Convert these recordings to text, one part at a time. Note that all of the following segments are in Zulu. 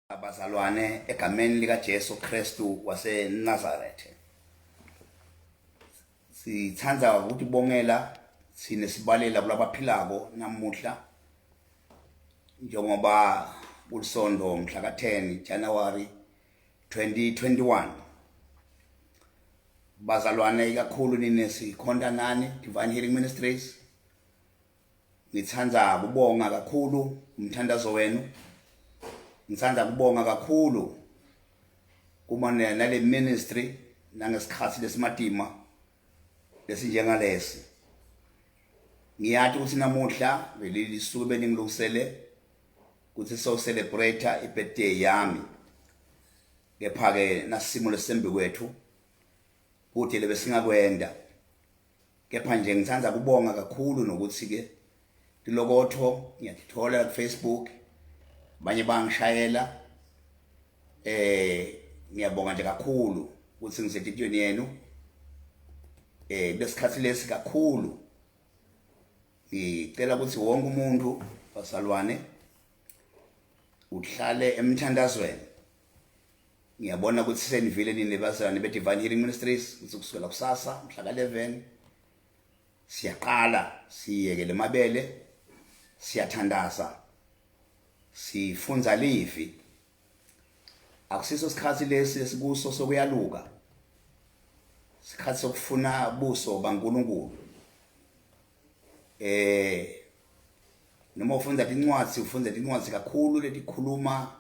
Abazalwane egameni lika Jesu Kristu waseNazarethe. Sithanda ukuthi bongela sinesibalela kulabaphilako namuhla njengoba kulisondo mhla ka-10 January 2021. Bazalwane kakhulu nini sikhonta nani Divine Healing Ministries. Ngithanda kubonga kakhulu umthandazo wenu. Ngithanda kubonga kakhulu kuma nale ministry nangesikhathi lesimadima lesinjengalesi. Ngiyathi ukuthi namuhla velili suku beningilungisele ukuthi so celebrate ibirthday yami. Kepha ke nasimo lesembe kwethu ukuthi lebe singakwenda. Kepha nje ngithanda kubonga kakhulu nokuthi ke dilokotho ngiyathola ku Facebook banye bangishayela ngiyabonga nje kakhulu ukuthi ngisetitweni yenu lesikhathi lesi kakhulu ngicela ukuthi wonke umuntu basalwane uhlale emthandazweni. Ngiyabona ukuthi senivile nini bazalwane be Divine Healing Ministries kusukela kusasa mhla ka-11 siyaqala siyeke lemabele siyathandaza sifunza livi. Akusiso isikhathi lesi esikuso sokuyaluka, isikhathi sokufuna buso baNkulunkulu. Noma ufunda incwadi kakhulu letikhuluma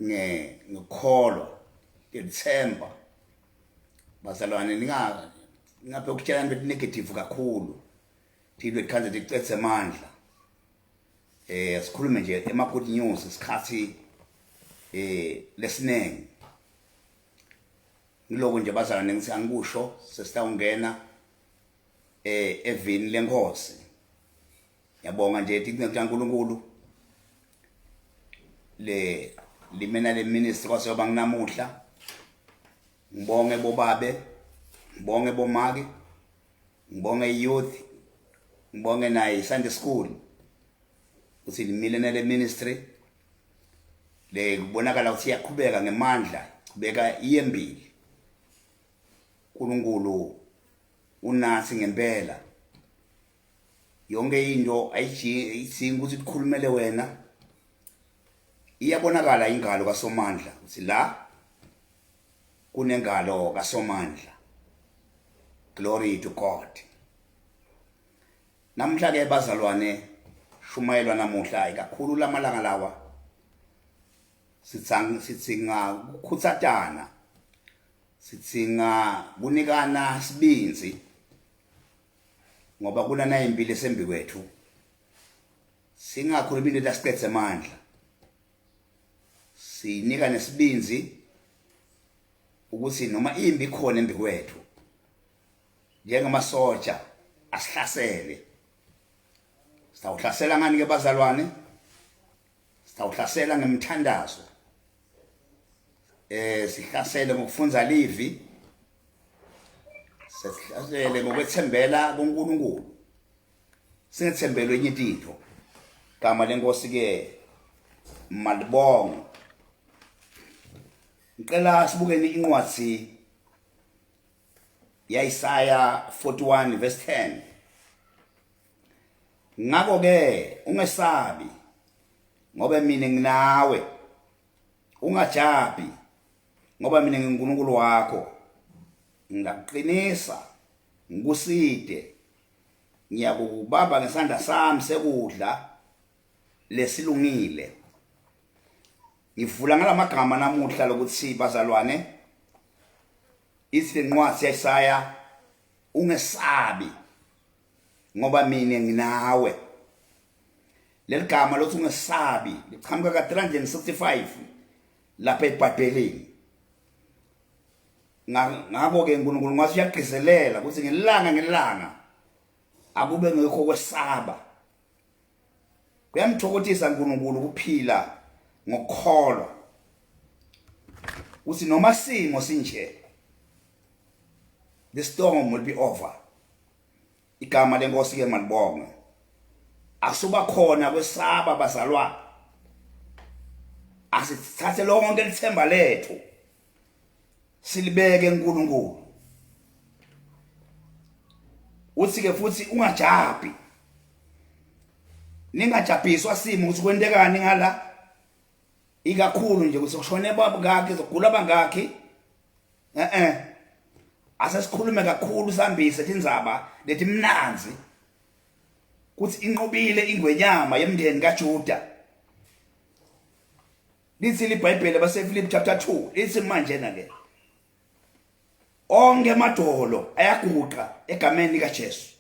ngekholwa ngethemba. Bazalwane ngaphe ukutshela into negative kakhulu thile khanze licethe amandla. Sikhulume nje ema-good news isikhathi lesinenge. Ngiloko nje bazalwane ngithi angikusho sesitawungena evini lenkosi. Ngiyabonga nje ukuthi uNkulunkulu limena le ministry kwaseyoba nginamuhla. Ngibonge bobabe, ngibonge bomake, ngibonge youth, ngibonge nayi Sunday school. Uthi limile nale ministry le kubonakala ukuthi iyaqhubeka ngemandla, qhubeka iyembili. uNkulunkulu unathi ngempela. Yonke into ayidingi ukuthi ikhulumele wena. Iyabonakala ingalo kaSomandla uthi la kunengalo kaSomandla. Glory to God. Namhla ke bazalwane shumayelwa namuhla kakhulu lamalanga lawa sitsinga ukukhutsatana, sitsinga kunikana sibinzi ngoba kunana impilo esembi kwethu. Singakhuluma into lasiqedze amandla, sinika nesibinzi ukuthi noma imbi khona embi kwethu njengamasoja asihlasele. Sitawuhlasela ngani ke bazalwane? Sitawuhlasela ngemthandazo. Sihlasele ngokufunza livi. Sihlasele ngokwethembela kuNkulunkulu. Singethembele enye into. Igama lenkosi ke malibongo. Ngicela sibukeni incwadi yaIsaya 41 verse 10. Ngakho ke ungesabi ngoba mina nginawe. Ungajabi ngoba mina ngiNkulunkulu wakho. Ngiyakuqinisa, ngikuside. Ngiyakubamba ngesandla sami sekudla lesilungile. Ngivula ngalamagama namuhla lokuthi bazalwane ithi incwadi yaIsaya ungesabi ngoba mina nginawe. Leligama lothi ungesabi liqhamuka ka-365 lapha eBhayibhelini. Ngakho ke uNkulunkulu ngathi uyagqizelela ukuthi ngelanga akube ngekho kwesaba. Kuyamthokozisa uNkulunkulu ukuphila ngokukholwa. Uthi noma simo sinje, the storm will be over. Igama lenkosi ke malibonge. Asuba khona kwesaba bazalwa. asithathe lonke lithemba lethu silibeke eNkulunkulu. Uthi ke futhi ungajabi, ningajabhiswa simo ukuthi kwentekani ngala, ikakhulu nje ukuthi kushone baba ngakhe zogula bangakhi. Asesikhulume kakhulu sambise indzaba lethi mnanzi kuthi inqobile ingwenyama yemndeni kaJuda. Lithi liBhayibheli baseFilipi chapter 2 lithi manje na ke onke amadolo ayaguqa egameni likaJesu.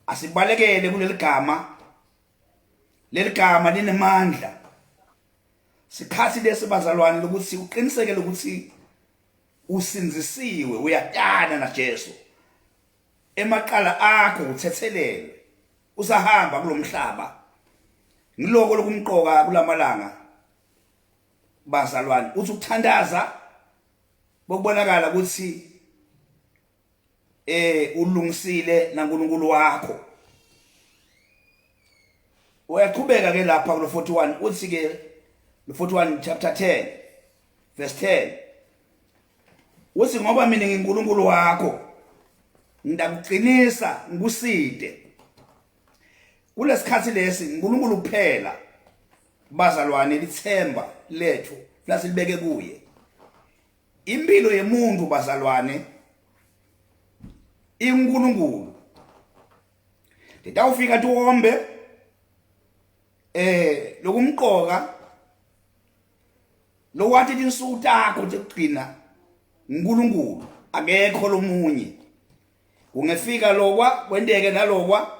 Asibalekele kuleli gama, leli gama linemandla. Sikhathi lesi bazalwane lokuthi uqinisekele ukuthi usinzisiwe, uyatana naJesu. Emaqala akho uthethelele, usahamba kulomhlaba. Ngiloko lokumqoka kulamalanga bazalwane, uthi ukuthandaza bokubonakala ukuthi ulungisile naNkulunkulu wakho. Uyaqhubeka ke lapha ku 41 uthi ke 41 chapter 10 verse 10 uthi ngoba mina ngiNkulunkulu wakho ngidakuqinisa ngikuside. Kulesikhathi lesi uNkulunkulu kuphela bazalwane lithemba lethu lasilibeke kuye. Impilo yemuntu bazalwane iNkulunkulu. Nditawufika tuombe lokumqoka lo wathi insuku takho ukugcina uNkulunkulu akekho lomunye. Ungefika lokwa kwenteke nalokwa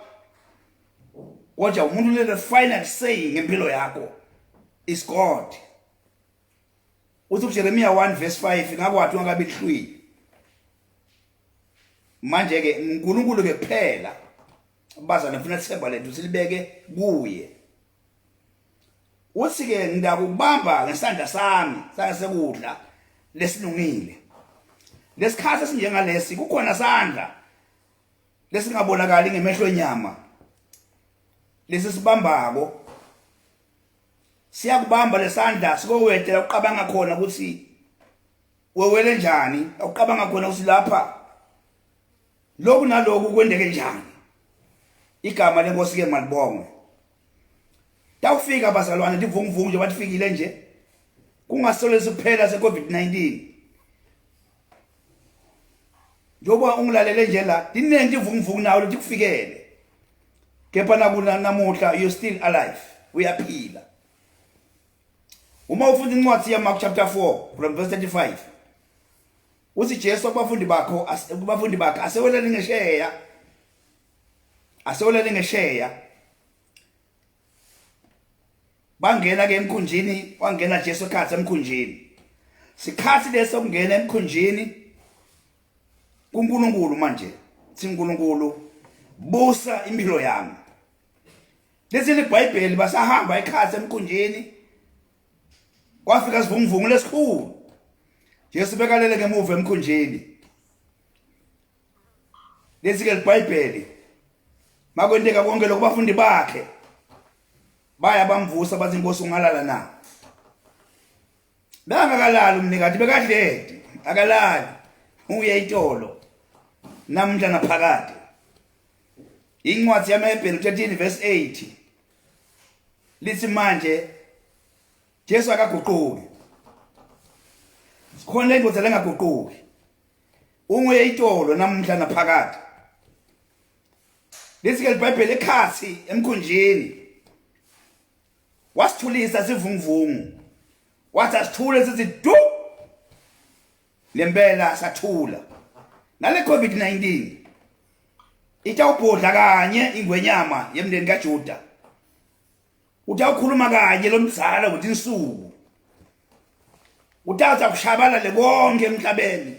kodwa umuntu le final saying ngempilo yakho is God. Uthi Jeremiah 1 verse 5 ngakwathi ungabe lihlwili. Manje ke uNkulunkulu ke kuphela bazana ufuna ithemba lethu silibeke kuye. Uthi ke ngidakubamba ngesandla sami sangasekudla lesilungile. Lesikhathi esinjengalesi kukhona sandla lesingabonakali ngemehlo enyama. Lesi sibambako siyakubamba lesandla sikowedela uqabanga khona ukuthi wewele njani, uqabanga khona ukuthi lapha lokhu nalokhu kwendeke njani. Igama lenkosi ke malibongwe. Tawufika bazalwane livunguvungu nje batfikile nje kungasole siphela seCovid-19. Njoba ungilalele nje la dinenge ivunguvungu nawo lithi kufikele. Kepha namuhla you still alive, uyaphila. Uma ufunda incwadi ya Mark chapter 4 from verse 35 uthi Jesu kubafundi bakhe asewelele ngesheya bangena ke emkhunjini, wangena Jesu ekhathi emkhunjini. Sikhathi leso kungena emkhunjini kuNkulunkulu manje. Thi uNkulunkulu busa impilo yami. Lesi liBhayibheli basahamba ekhathi emkhunjini. Kwafika sivunguvungu lesikhulu. Jesu bekalele ngemuva emkhunjini. Lesi ke liBhayibheli makwenteka konke lokubafundi bakhe baya bamvusa bathi Nkosi ungalala na. Bengakalali umnikati bekadledi, akalali. Uye itolo namhla naphakade. Incwadi yaMahebheru 13 verse 8 lithi manje Jesu akaguquki. Sikhona indoda lengaguquki. Unguye itolo namhla naphakade. Lithi ke iBhayibheli ekhathi emkhunjini wasithulisa sivunguvungu. Wathi asithule sithi du. Lempela sathula. Nale COVID-19 itawubhodla kanye ingwenyama yemndeni kaJuda. Utawukhuluma kanye lo mzala ukuthi insuku. Utawuza kushabala le konke emhlabeni.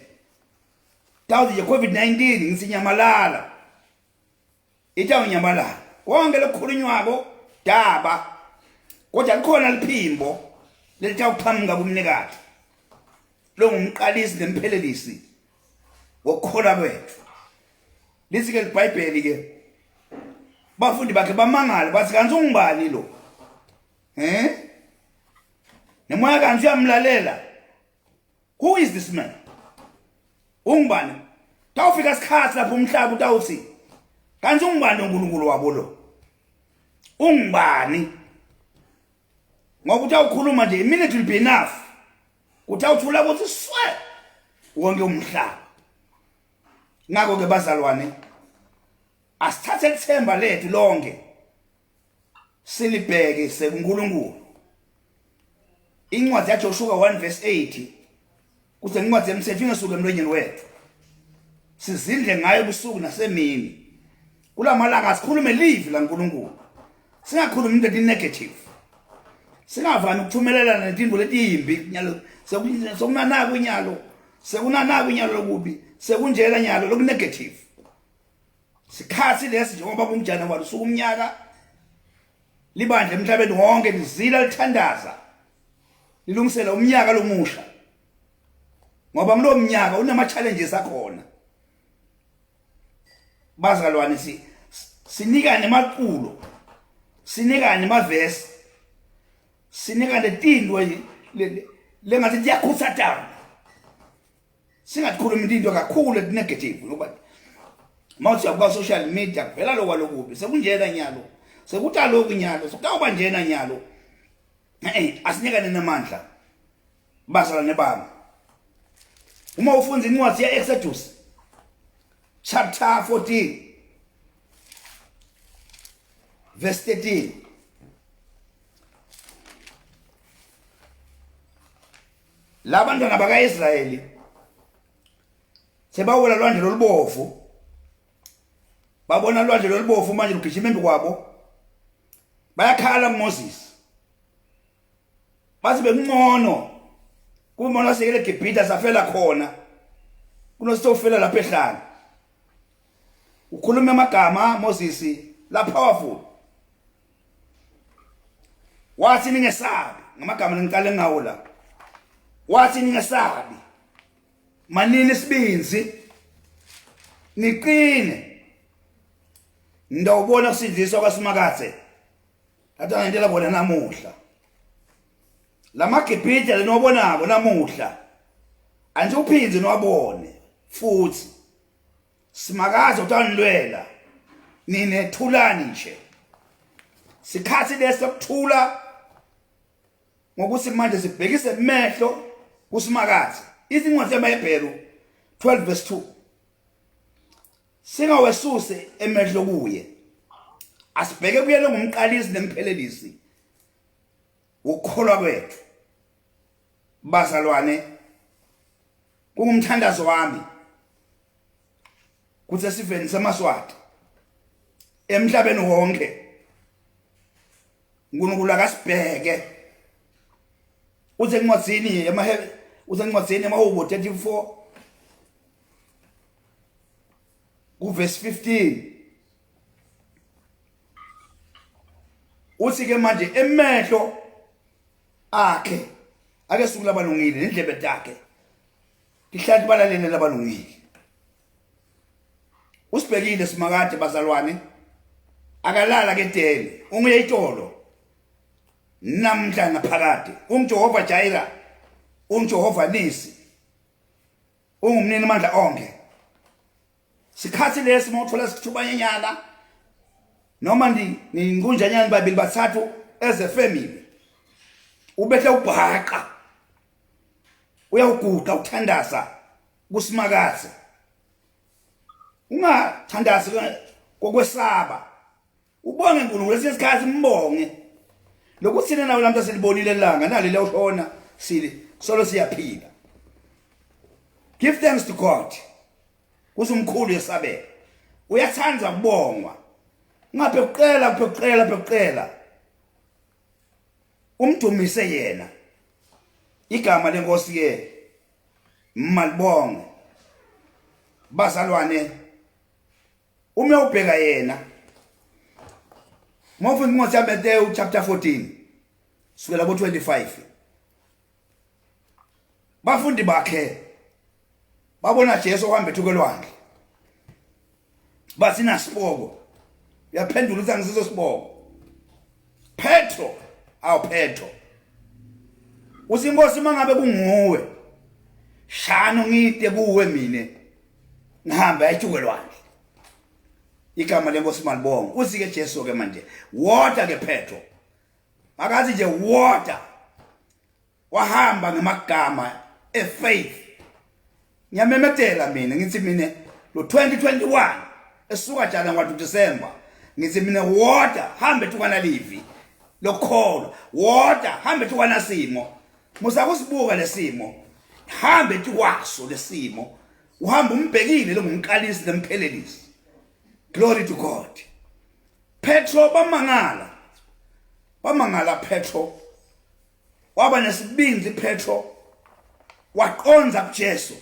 Tawuzi COVID-19 ngisinyamalala. Itawunyamalala. Konke lokukhulunywako daba. Kodwa likhona liphimbo litawuqhamuka kumnikati. Lo ngumqalisi nemphelelisi wokukhola kwethu. Lithi ke iBhayibheli ke bafundi bakhe bamangala bathi kanti ungubani lo? nemoya kanti uyamlalela. Who is this man? Ungubani? Tawufika isikhathi lapho umhlaba utawuthi kanti ungubani uNkulunkulu wabo lo? Ungubani? Ngoba utawukhuluma nje, a minute will be enough. Utawuthula ukuthi swe wonke umhlaba. Ngakho ke bazalwane, asithathe ithemba lethu lonke silibheke sekuNkulunkulu. Incwadi yaJoshua 1 verse 8 kuthi incwadi yemthetho ingesuke emlonyeni wethu. Sizindle ngayo ubusuku nasemini. Kulamalanga asikhulume live la uNkulunkulu. Singakhulumi into negative. Singavani ukuthumelela nezinto letimbi nyalo sekunanaka inyalo, sekunanaka inyalo lokubi, sekunjela nyalo loku negative. Sikhathi lesi njengoba kumjana walo usuku umnyaka libandla emhlabeni wonke lizila lithandaza. Lilungisela umnyaka lomusha. Ngoba mlo mnyaka unama challenges akhona. Bazalwane sinikane emaqulo. Sinikane amavesi. Sinikane tinto lengathi ziyakhutsa down. Singakhulumi into kakhulu negative ngoba mawuthi yakuba social media vela lokwalokubi sekunjena nyalo. Sekutaloku nyalo, sekutawuba njena nyalo. Asinikane namandla. Bazalwane bami. Uma ufunza incwadi ye-Exodus chapter 14 verse 13. Labantwana bakaIsrayeli sebawela lwandle lolubovu. Babona lwandle lolubovu manje lugijima embi kwabo. Bayakhala kuMoses. Bathi bekungcono kumona sekele eGibhithe safela khona kunositofela lapha ehlala. Ukhuluma amagama Moses la powerful. Wathi ningesabi ngamagama ngiqale ngawo la. Wathi ningesabi. Manini sibinzi. Niqine. Ndawubona kusindiswa kwaSimakathe. Atha ngentela bona namuhla. LamaGibhithe lenobonako namuhla. Anje uphinze nowabone futhi. Simakathe utanilwela. Nine thulani nje. Sikhathi lesikuthula ngokuthi manje sibhekise emehlo kuSimakathe. Izincwadi zamaHebheru 12 verse 2. Singawesuse emehlo kuye. Asibheke kuyena ngumqalisi nemphelelisi ukukholwa kwethu. Bazalwane, kungumthandazo wami kuthi siveni semaswati emhlabeni wonke uNkulunkulu akasibheke. Uzencwadzini emaHubo 34 ku verse 15. Uthi ke manje emehlo akhe ake sukula balungile nendlebe zakhe ihlathi balalene labalungile. Usibhekile Simakade bazalwane akalala ke dele unguyitolo namhla naphakade unguJehova Jaira unguJehova Nisi ungumnini amandla onke. Sikhathi lesi mawuthola sithubanyana noma ningunjanyana babili bathathu as a family ubethe ubhaqa uyawuguqa uthandaza kuSimakathe. Ungathandazi kokwesaba. Ubonge uNkulunkulu lesikhathi mbonge. Lokuthi sina nawe lamhla selibonile ilanga nali lewushona sili solo siyaphila. Give thanks to God. Kusumkhulu yesabela. Uyathanda ukubongwa. Ngapheqela umdumise yena. Igama lenkosi ke malibonge. Bazalwane uma ubheka yena mawufuna incwadi yaMateyu chapter 14 sukela ku 25. Bafundi bakhe babona Jesu ohamba ethukelwandle. Bathi nasiboko. Uyaphendula uthi angisiso siboko. Petro. uthi inkosi mangabe kunguwe shano ngide kuwe mina ngihamba ejukelwane igama lenkosi malibonga uthi ke Jesu ke manje water ke Petro akathi nje water wahamba ngemagama efaith ngiyamemetela mina ngithi mina lo 2021 esuka jana ngwa December ngithi mina water hambe tukana livi lokholwa water hambe tukana simo musakusibuka lesimo hambe tukwaso lesimo uhamba umbhekile lengumqalisi lemphelelisi glory to God Petro bamangala Petro waba nesibindi Petro waqonza kuJesu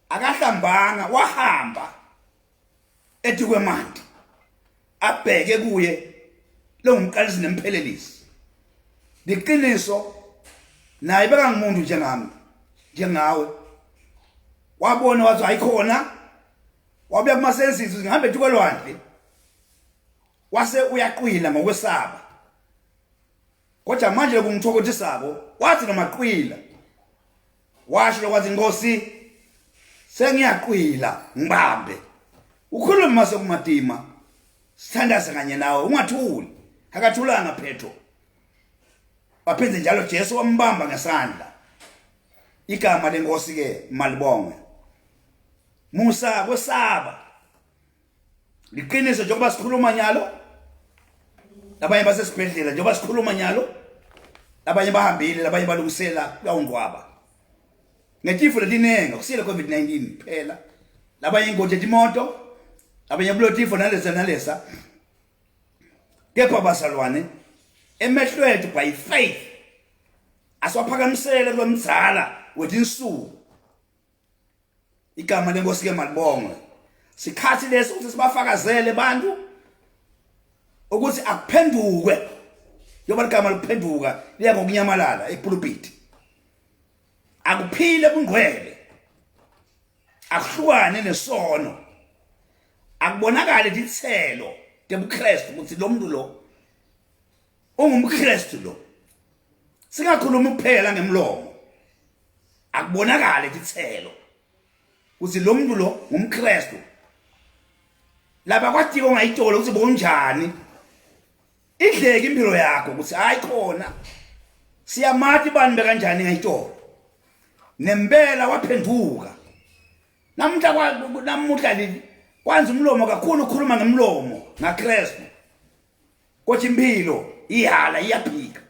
akahlambanga wahamba ethi kwemanti abheke kuye lengumqalisi nemphelelisi liqiniso naye beka ngumuntu njengami njengawe wabona wathi ayikhona wabuya kumasensizi ngihambe ejukelwandle wase uyaqwila ngokwesaba kodwa manje kungithokothisako wathi nomaqwila washo lokwathi inkosi sengiyaqwila ngibambe ukhuluma mase kumadima sithandaze kanye nawe ungathuli akathulanga Petro waphenze njalo Jesu wambamba ngesandla igama lenkosi ke malibonge Musa kwesaba liqiniso njengoba sikhuluma nyalo labanye basesibhedlela njengoba sikhuluma nyalo labanye bahambile labanye balungisela kawungwaba ngetifo letinenga kusile COVID-19 phela labanye ingoje imoto abanye bulotifo nalesa kepha basalwane emehlwethu by faith aswaphakamisele kwemzala wethinsuku igama lenkosi ke malibonge sikhathi leso ukuthi sibafakazele abantu ukuthi akuphenduke yoba igama likuphenduka liya ngokunyamalala epulpit akuphile bungcwele akuhlukane nesono akubonakala dithelo debuKristu ukuthi lo muntu lo ungumKristu lo singakhuluma kuphela ngemlomo akubonakala dithelo ukuthi lo muntu lo ngumKristu laba kwathi ongayithola ukuthi bonjani idleke impilo yakho ukuthi hayi khona siyamathi bani bekanjani ngayithola nempela waphenduka namuhla leli kwanza umlomo kakhulu ukhuluma ngemlomo ngaKristu kodwa impilo ihala iyaphika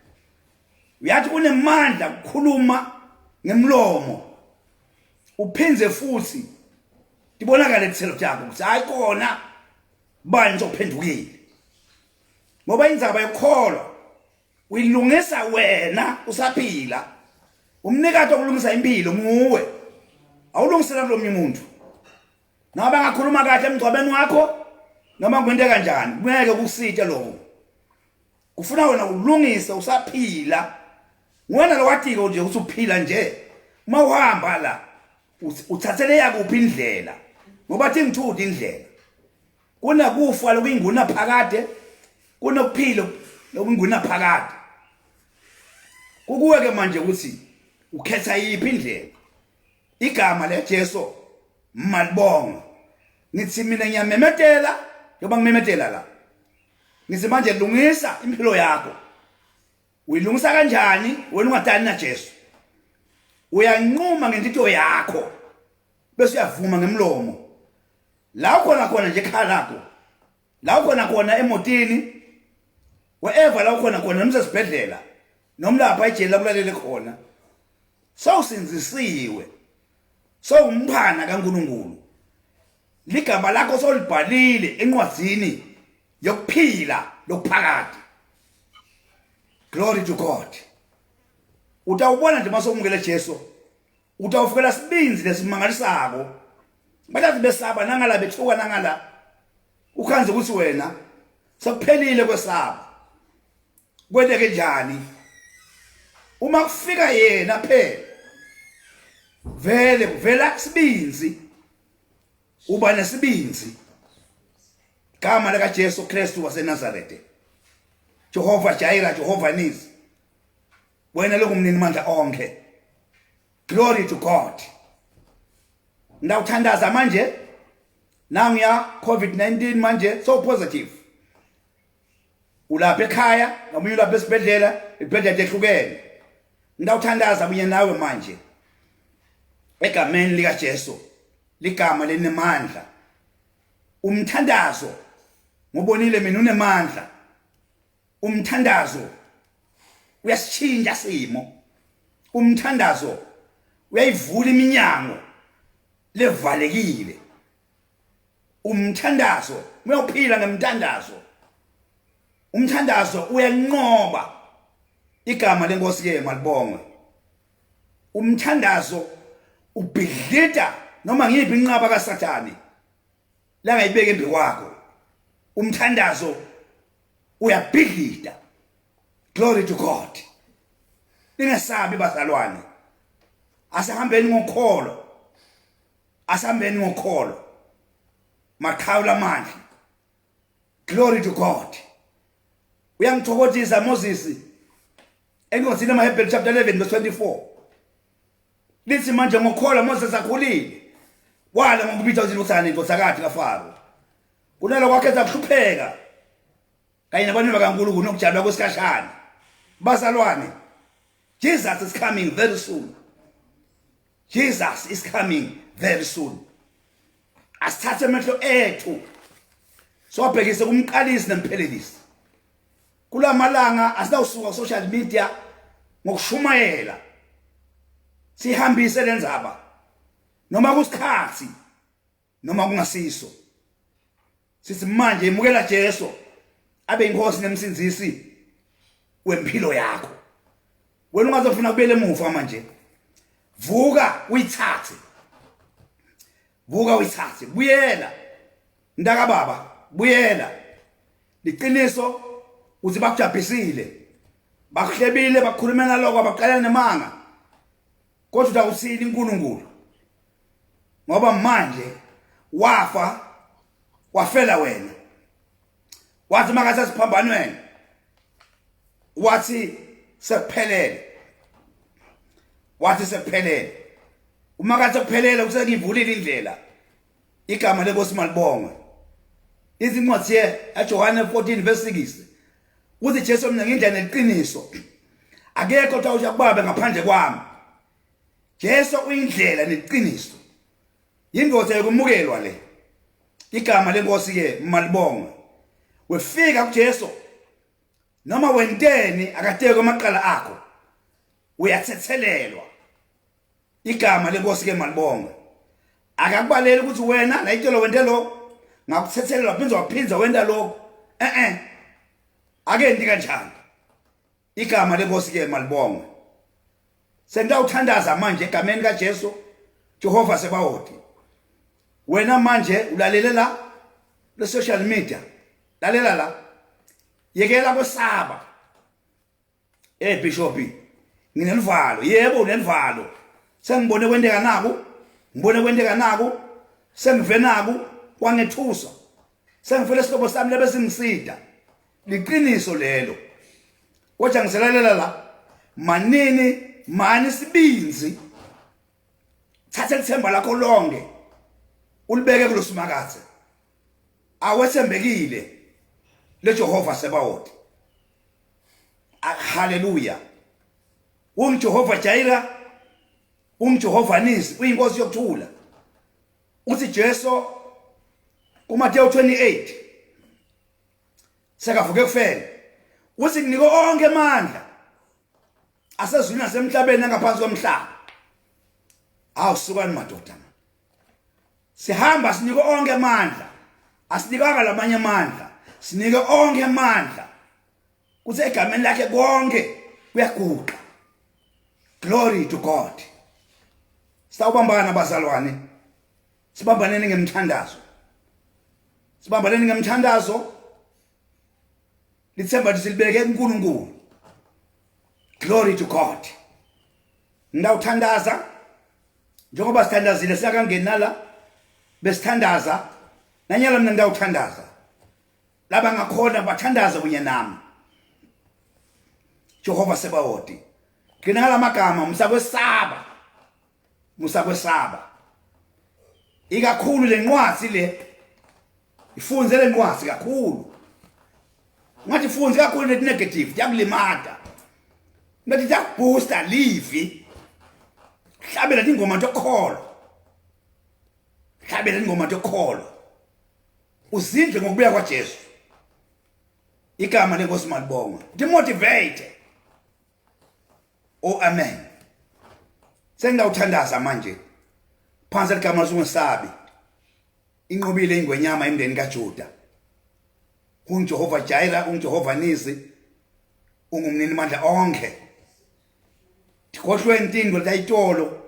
uyathi kunemandla ukukhuluma ngemlomo uphinze futhi dibonakala ithelo yakho ukuthi hayi khona bani uzophendukile ngoba indzaba yokholwa uyilungisa wena usaphila umnikado okulungisa impilo nguwe awulungisela lo umuntu noma ngakhuluma kahle emgcwabeni wakho noma kwente kanjani ngeke kusithe lokho kufuna wena ulungise usaphila wena lowathika nje ukuthi uphila nje uma uhamba la uthathele yakuphi indlela ngoba thi ngithuthi indlela kunakufa lokuyinguna phakade kunokuphila lokuyinguna phakade kukuwe ke manje ukuthi ukhetha yipi indlela igama leJesu malibonga ngithi mina ngiyamemetela yoba ngimemetela la ngithi manje lungisa impilo yakho uyilungisa kanjani wena ungadani na Jesu uyanquma ngentito yakho bese uyavuma ngemlomo la khona nje ekhaya lakho la khona emotini wherever la khona nomsesibhedlela noma lapha ejele lakulalele khona sawusinzisiwe sowumphana kaNkuluNkulu ligama lakho solibhalile encwadzini yokuphila lokuphakade glory to God utawubona nje masomukele Jesu utawufukela sibinzi lesimangalisako bathi besaba nangala bethuka nangala ukhanze ukuthi wena sekuphelile kwesaba kwendeke njani uma kufika yena phela vela kusibinzi uba nesibinzi gama lika Jesu Kristu waseNazarethe Jehova Jaira Jehova Nisi wena lokumnini mandla onke. Glory to God. Ndawuthandaza manje nangiya COVID-19 manje so positive. Ulapha ekhaya ngamunye ulapha esibhedlela ibhedlela ehlukene. Ndawuthandaza kunye nawe manje egameni lika Jesu ligama lenemandla. Umthandazo ngobonile mina unemandla. Umthandazo uyasichinja simo. Umthandazo uyayivula iminyango levalekile. Umthandazo uyophila ngemthandazo. Umthandazo uyanqoba igama lenkosi ke malibongwe. Umthandazo ubhidlita noma ngiphi inqaba kaSathane la ngayibeka embi kwakho. Umthandazo uyabhidlita. Glory to God. Ningesabi bazalwane. Asihambeni ngokholo. Asihambeni ngokholo. Maqhawula amandla. Glory to God. Uyangithokozisa Moses eNkosini maHebrew chapter 11 verse 24. Lithi manje ngokholwa Moses akhulile. Wala ngokubitha uZinusane inkosakazi kaFaro. Kunalo kwakhe zakuhlupheka. Kanye nabantu bakaNkulunkulu nokujalwa kwesikhashana. Bazalwane, Jesus is coming very soon. Jesus is coming very soon. Asithathe amehlo ethu sobhekise kumqalisi nemphelelisi. Kulamalanga asinawusuka ku social media ngokushumayela. Sihambise lenzaba noma kusikhathi noma kungasiso. Sithi manje imukela Jesu abe inkosi nemsinzisi wempilo yakho. Wena ungazofuna kubele emuva manje. Vuka uyithathe. Vuka uyithathe. Buyela. Ndaka baba, buyela. Liqiniso uthi bakujabhisile. Bakuhlebile bakukhulumela lokho abaqala nemanga. Kodwa utawusini uNkulunkulu. Ngoba manje wafa wafela wena. Wathi makathi siphambanweni. Wathi sekuphelele. Wathi sekuphelele. Uma kathi sekuphelele usengivulile indlela. Igama lenkosi malibongwe. Izincwadi eJohane 14 verse 6. Uthi Jesu mina ngindlela neqiniso. Akekho otawusha kuBaba ngaphandle kwami. Jesu uyindlela neqiniso. Yindodana yokumukelwa le. Igama lenkosi ke malibongwe. Wefika kuJesu noma wenteni akateke amaqala akho uyathethelelwa. Igama lenkosi ke malibongwe. Akakubaleli ukuthi wena nayitshelo wente lo ngakuthethelelwa phinza wenda lo. Akendi kanjani. Igama lenkosi ke malibongwe. Sengawuthandaza manje egameni kaJesu Jehova Sebawothi. Wena manje ulalela le social media. Lalela la. Yekela kwesaba. Bishop. Nginelivalo. Yebo unelivalo. Sengibone kwendeka naku. Ngibone kwendeka naku. Sengive naku kwangethusa. Sengifele isihlobo sami lebesingisida. Liqiniso lelo. Kodwa ngiselalela la. Manini mani sibinzi. Thatha lithemba lakho lonke. Ulibeke kulosimakaze. Awethembekile leJehova Sebawothi. Hallelujah. Jehova Jireh, Jehova Nisi, uyinkosi yokuthula. Uthi Jesu kuMateyu 28 sekavuke kufela. Uthi nginike onke amandla asezulwini nasemhlabeni ngaphansi komhlaba. Awusukani madoda. Sihamba sinike onke amandla. Asinikanga lamanye amandla. Sinike onke amandla. Kuthi egameni lakhe konke kuyaguqa. Glory to God. Sawubambana bazalwane. Sibambaneni ngemthandazo. Sibambaneni ngemthandazo. Lithemba lisilibeke kuNkulunkulu. Glory to God. Ndawuthandaza njengoba sithandazile siyakangenala besithandaza nanyala mina ndawuthandaza. Laba ngakhona bathandaza kunye nami. Jehova Sebawothi. Ngina lamagama musakwesaba ikakhulu lencwadi le ifunze lencwadi kakhulu ngathi ifunze kakhulu le negative yakulimata ngathi yakubooster livi hlabela ingoma tokholo uzindle ngokubuya kwaJesu igama lenkosi malibonga motivate oh amen sengawuthandaza manje phansi ligama losungesabi inqobile ingwenyama emndeni kaJuda unJehova Jireh unJehova Nisi ungumnini mandla onke dikhohlwe intingo layitolo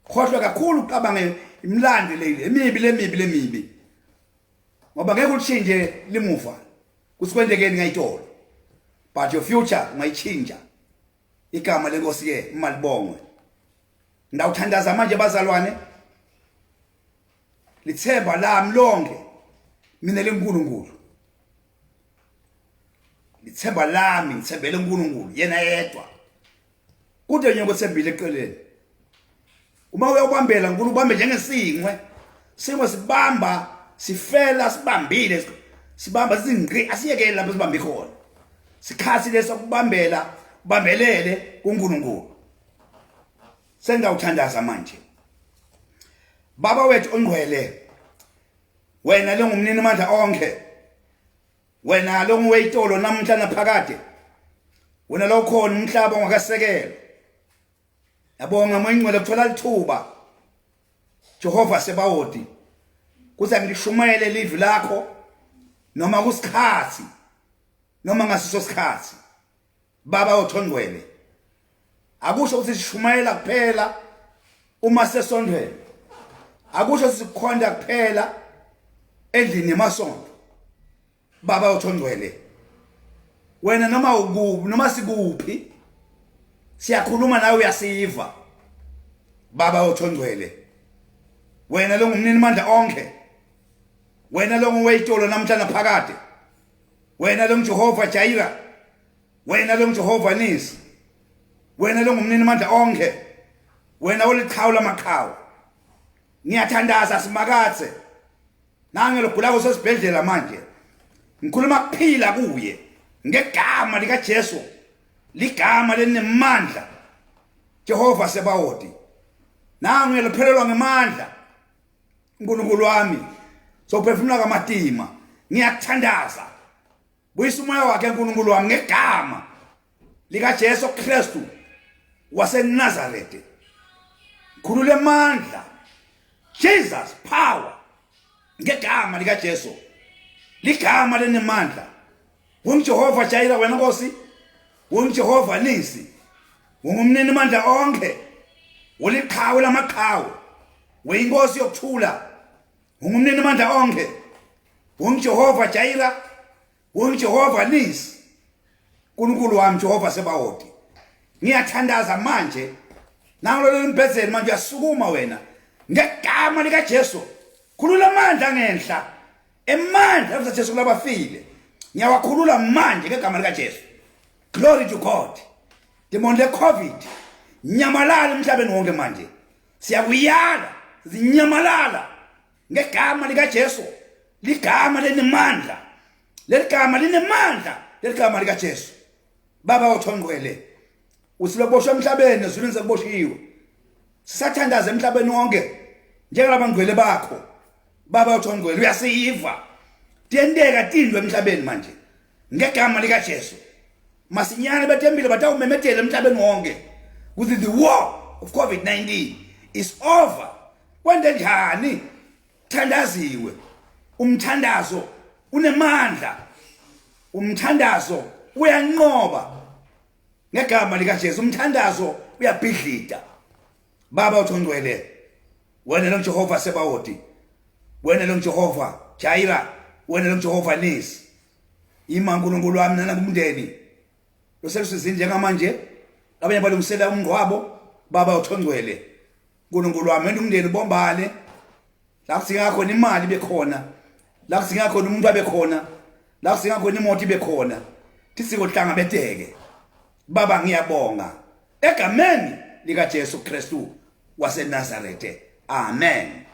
khohlwe kakhulu uqabange imlandi emibi ngoba ngeke utshinje limuva kusikwendekeni ngayitolo but your future ungayichinja igama lenkosi ke malibongwe ndawuthandaza manje bazalwane lithemba lami lonke mina leNkulunkulu lithemba lami ngithembele uNkulunkulu yena yedwa kude nje ngothembile eqeleni uma uyobambela uNkulunkulu ubambe njengesingwe singwe sibamba sifela sibambile sibamba singqi asiyekele lapho sibambe khona sikhathi leso kubambela ubambelele kuNkulunkulu sengawuthandaza manje baba wethu ongcwele wena lengumnini mandla onke wena longuweyitolo namhla naphakade wena lokhona umhlaba ongakasekelo yabonga moyingcwele kuthola lithuba Jehova Sebawoti kuze ngilishumayele livi lakho noma kusikhathi noma ngasiso sikhathi baba othongcwele akusho ukuthi sishumayela kuphela uma sesondweni akusho sikhonda kuphela endlini yamasonto baba othongcwele wena noma ukubi noma sikuphi siyakhuluma nawe uyasiva baba othongcwele wena longumnini mandla onke wena longuweyitolo namhla naphakade wena longuJehova Jireh wena longuJehova Nisi wena longumnini mandla onke wena oliqhawula amaqhawe ngiyathandaza simakathe nange logulako sesibhedlela manje ngikhuluma kuphila kuye ngegama lika Jesu ligama lenemandla Jehova Sebawoti nange lophelelwa ngemandla uNkulunkulu wami sophefumula kamatima ngiyathandaza buyisa umoya wakhe uNkulunkulu wami ngegama lika Jesu Kristu waseNazareth khulule amandla Jesus power ngegama lika Jesu ligama lenemandla unJehova Jireh wena Nkosi unJehova Nisi ungumnini mandla onke uliqhawe lamaqhawe weyinkosi yokuthula ungumnini mandla onke unJehova Jireh unJehova Nisi uNkulunkulu wami Jehova Sebawoti ngiyathandaza manje nango lempezeni manje uyasukuma wena ngegama lika Jesu khulula amandla ngenhla emandla afisa Jesu kulabafile ngiyawakhulula manje ngegama lika Jesu glory to God demon le covid nyamalala emhlabeni wonke manje siyakuyala zinyamalala ngegama lika Jesu ligama lenemandla leligama linemandla leligama lika Jesu baba othongcwele usiloboshwa emhlabeni ezulwini sekuboshiwe sisathandaza emhlabeni wonke njengalaba ngcwele bakho baba othongcwele uyasiva tiyendeka tindwe emhlabeni manje ngegama lika Jesu masinyane batembile batawumemethela emhlabeni wonke ukuthi the war of COVID-19 is over kwende njani thandaziwe umthandazo unemandla umthandazo uyanqoba ngegama lika Jesu umthandazo uyabhidlita baba othongcwele wena loNjehova Sebawoti wena loNjehova Jireh wena loNjehova Nisi ima uNkulunkulu wami nana kumndeni loselusizini njengamanje abanye balungisela umngcwabo baba othongcwele uNkulunkulu wami umndeni bombane la kusinga khona imali bekhona la kusinga khona umuntu abekhona la kusinga khona imoto ibekhona tisiko hlanga beteke baba ngiyabonga egameni likaJesu Kristu waseNazarethe. Amen.